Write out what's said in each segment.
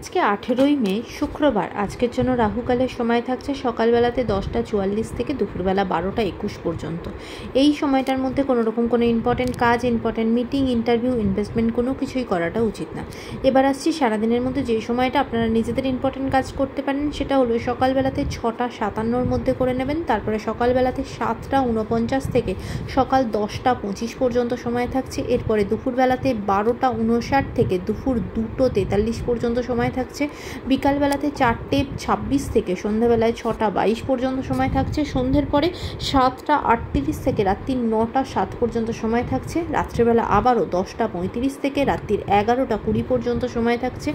আজকে 18ই মে শুক্রবার। আজকের জন্য রাহুকালের সময় থাকছে সকালবেলাতে 10টা 44 থেকে দুপুরবেলা 12টা 21 পর্যন্ত। এই সময়টার মধ্যে কোনো রকম কোনো ইম্পর্টেন্ট কাজ, ইম্পর্টেন্ট মিটিং, ইন্টারভিউ, ইনভেস্টমেন্ট কোনো কিছুই করাটা উচিত না। এবার আসছি সারাদিনের মধ্যে যে সময়টা আপনারা নিজেদের ইম্পর্টেন্ট কাজ করতে পারেন সেটা হলো সকালবেলাতে 6টা 57-র মধ্যে করে নেবেন। তারপরে সকালবেলাতে 7টা 49 থেকে সকাল 10টা 25 পর্যন্ত সময় থাকছে। এরপরে দুপুরবেলাতে 12টা 59 থেকে দুপুর 2টো 43 পর্যন্ত সময় থাকছে। বিকালবেলাতে 4টে 26 থেকে সন্ধ্যাবেলায় 6টা 22 পর্যন্ত সময় থাকছে। সন্ধ্যের পরে 7টা 38 থেকে রাত্রির 9টা 7 পর্যন্ত সময় থাকছে। রাত্রেবেলা আবারও 10টা 35 থেকে রাত্রির 11টা 20 পর্যন্ত সময় থাকছে।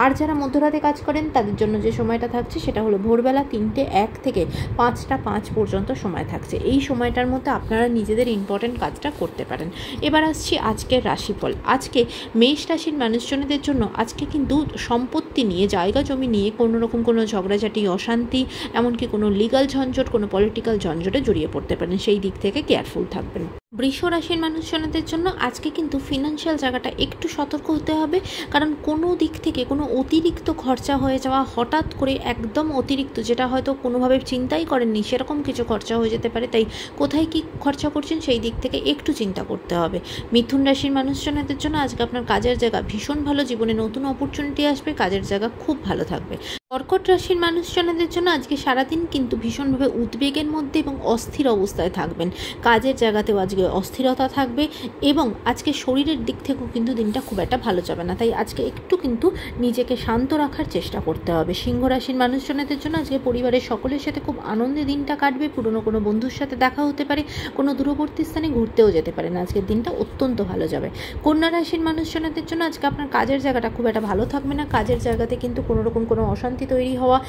আর যারা মধ্যরাতে কাজ করেন তাদের জন্য যে সময়টা থাকছে সেটা হলো ভোরবেলা 3টে 1 থেকে 5টা 5 পর্যন্ত সময় থাকছে। এই সময়টার মধ্যে আপনারা নিজেদের ইম্পর্টেন্ট কাজটা করতে পারেন। এবার আসছি আজকের রাশিফল। আজকে মেষ রাশির মানুষজনদের জন্য আজকে কিন্তু সম্পত্তি নিয়ে, জায়গা জমি নিয়ে কোনো রকম কোনো ঝগড়াঝাটি, অশান্তি, এমনকি কোনো লিগাল ঝঞ্ঝট, কোনো পলিটিক্যাল ঝঞ্ঝটে জড়িয়ে পড়তে পারেন। সেই দিক থেকে কেয়ারফুল থাকবেন। বৃষ রাশির মানুষজনদের জন্য আজকে কিন্তু ফিনান্সিয়াল জায়গাটা একটু সতর্ক হতে হবে, কারণ কোনো দিক থেকে কোনো অতিরিক্ত খরচা হয়ে যাওয়া, হঠাৎ করে একদম অতিরিক্ত, যেটা হয়তো কোনোভাবে চিন্তাই করেননি সেরকম কিছু খরচা হয়ে যেতে পারে। তাই কোথায় কী খরচা করছেন সেই দিক থেকে একটু চিন্তা করতে হবে। মিথুন রাশির মানুষজনদের জন্য আজকে আপনার কাজের জায়গা ভীষণ ভালো, জীবনে নতুন অপরচুনিটি আসবে, কাজের জায়গা খুব ভালো থাকবে। কর্কট রাশির মানুষজনদের জন্য আজকে সারাদিন কিন্তু ভীষণভাবে উদ্বেগের মধ্যে এবং অস্থির অবস্থায় থাকবেন। কাজের জায়গাতেও আজকে অস্থিরতা থাকবে এবং আজকে শরীরের দিক থেকেও কিন্তু দিনটা খুব একটা ভালো যাবে না। তাই আজকে একটু কিন্তু নিজেকে শান্ত রাখার চেষ্টা করতে হবে। সিংহ রাশির মানুষজনদের জন্য আজকে পরিবারের সকলের সাথে খুব আনন্দে দিনটা কাটবে। পুরনো কোনো বন্ধুর সাথে দেখা হতে পারে, কোনো দূরবর্তী স্থানে ঘুরতেও যেতে পারেন। আজকের দিনটা অত্যন্ত ভালো যাবে। কন্যা রাশির মানুষজনদের জন্য আজকে আপনার কাজের জায়গাটা খুব একটা ভালো থাকবে না। কাজের জায়গাতে কিন্তু কোনো রকম কোনো অশান্তি তৈরি হওয়া,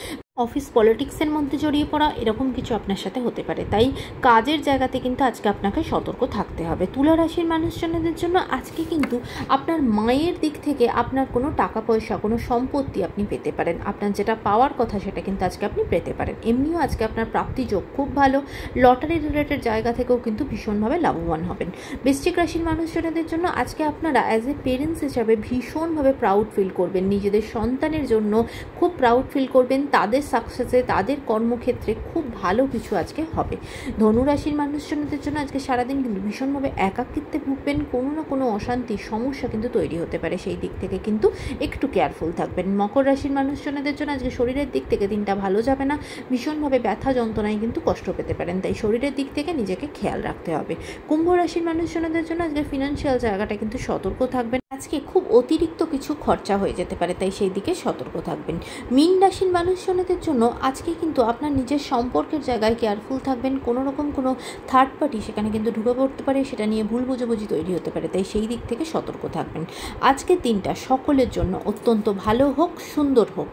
অফিস পলিটিক্সের মধ্যে জড়িয়ে পড়া, এরকম কিছু আপনার সাথে হতে পারে। তাই কাজের জায়গাতে কিন্তু আজকে আপনাকে সতর্ক থাকতে হবে। তুলা রাশির মানুষজনদের জন্য আজকে কিন্তু আপনার মায়ের দিক থেকে আপনার কোনো টাকা পয়সা, কোনো সম্পত্তি আপনি পেতে পারেন। আপনার যেটা পাওয়ার কথা সেটা কিন্তু আজকে আপনি পেতে পারেন। এমনিও আজকে আপনার প্রাপ্তি যোগ খুব ভালো। লটারি রিলেটেড জায়গা থেকেও কিন্তু ভীষণভাবে লাভবান হবেন। বৃশ্চিক রাশির মানুষজনদের জন্য আজকে আপনারা অ্যাজ এ পেরেন্টস হিসাবে ভীষণভাবে প্রাউড ফিল করবেন। নিজেদের সন্তানের জন্য খুব প্রাউড ফিল করবেন। তাদের সাকসেসে, তাদের কর্মক্ষেত্রে খুব ভালো কিছু আজকে হবে। ধনুরাশির মানুষজনদের জন্য আজকে সারাদিন কিন্তু ভীষণভাবে একাকিত্বে ভুগবেন। কোনো না কোনো অশান্তি, সমস্যা কিন্তু তৈরি হতে পারে। সেই দিক থেকে কিন্তু একটু কেয়ারফুল থাকবেন। মকর রাশির মানুষজনদের জন্য আজকে শরীরের দিক থেকে দিনটা ভালো যাবে না। ভীষণভাবে ব্যথা যন্ত্রণায় কিন্তু কষ্ট পেতে পারেন। তাই শরীরের দিক থেকে নিজেকে খেয়াল রাখতে হবে। কুম্ভ রাশির মানুষজনদের জন্য আজকে ফিনান্সিয়াল জায়গাটা কিন্তু সতর্ক থাকবেন। আজকে খুব অতিরিক্ত কিছু খরচা হয়ে যেতে পারে, তাই সেই দিকে সতর্ক থাকবেন। মীন রাশির মানুষজনদের জন্য আজকে কিন্তু আপনার নিজের সম্পর্কের জায়গায় কেয়ারফুল থাকবেন। কোনো রকম কোনো থার্ড পার্টি সেখানে কিন্তু ঢুকে পড়তে পারে, সেটা নিয়ে ভুল বুঝাবুঝি তৈরি হতে পারে। তাই সেই দিক থেকে সতর্ক থাকবেন। আজকের দিনটা সকলের জন্য অত্যন্ত ভালো হোক, সুন্দর হোক।